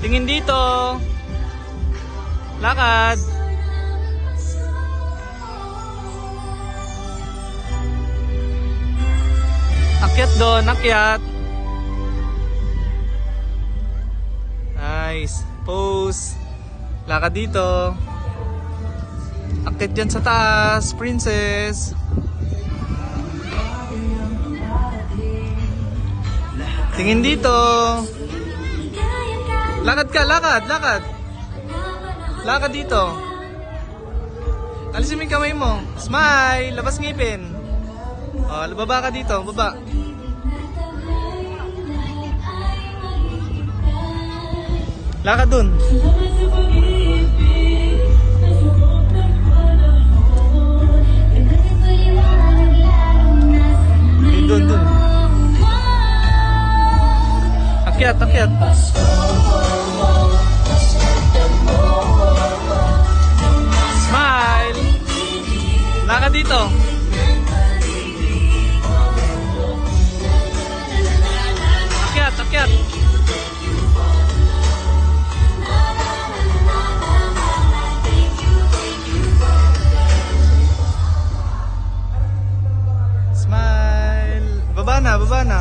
Tingin dito. Lakad. Akyat doon, akyat. Nice. Pose. Lakad dito. Akyat dyan sa taas, princess. Tingin dito. Lakad ka, lakad, lakad. Lakad dito. Alisin mo yung kamay mo. Smile, labas ngipin. Oh, baba ka dito, baba. Lakad dun. Dun, dun. Akyat, akyat. Smile. Lakad dito. Akyat, akyat. Smile. Baba na, baba na.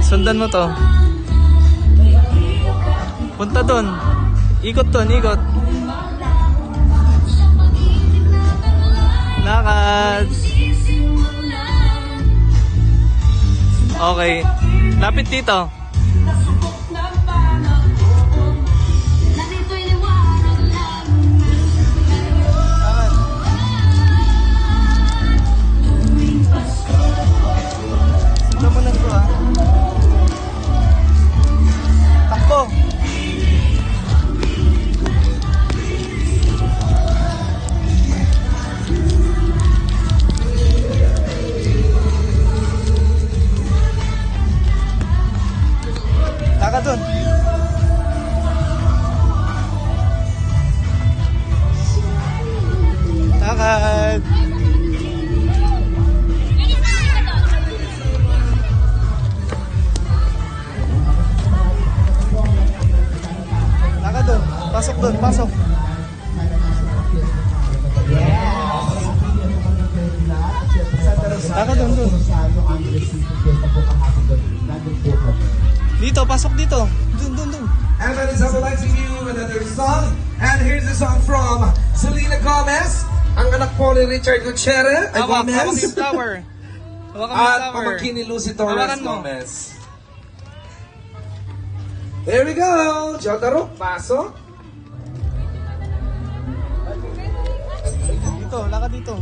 Sundan mo to. Punta doon. Ikot doon, ikot. Lakad. Okay. Lapit dito. Sundan mo lang to, ha. Takbo. Lakad dun. Lakad. Lakad dun. Pasok dun, pasok. Lakad dun, dun. Dito, pasok dito. Dun, dun, dun. And that is how I like to give you another song. And here's the song from Selena Gomez, ang anak po ni Richard Gutierrez, Hawak Gomez, yung flower. Hawak yung at flower. pamangkin ni Lucy Torres Hawakan mo. Gomez. There we go. Jotaro, pasok. Dito, lakad dito.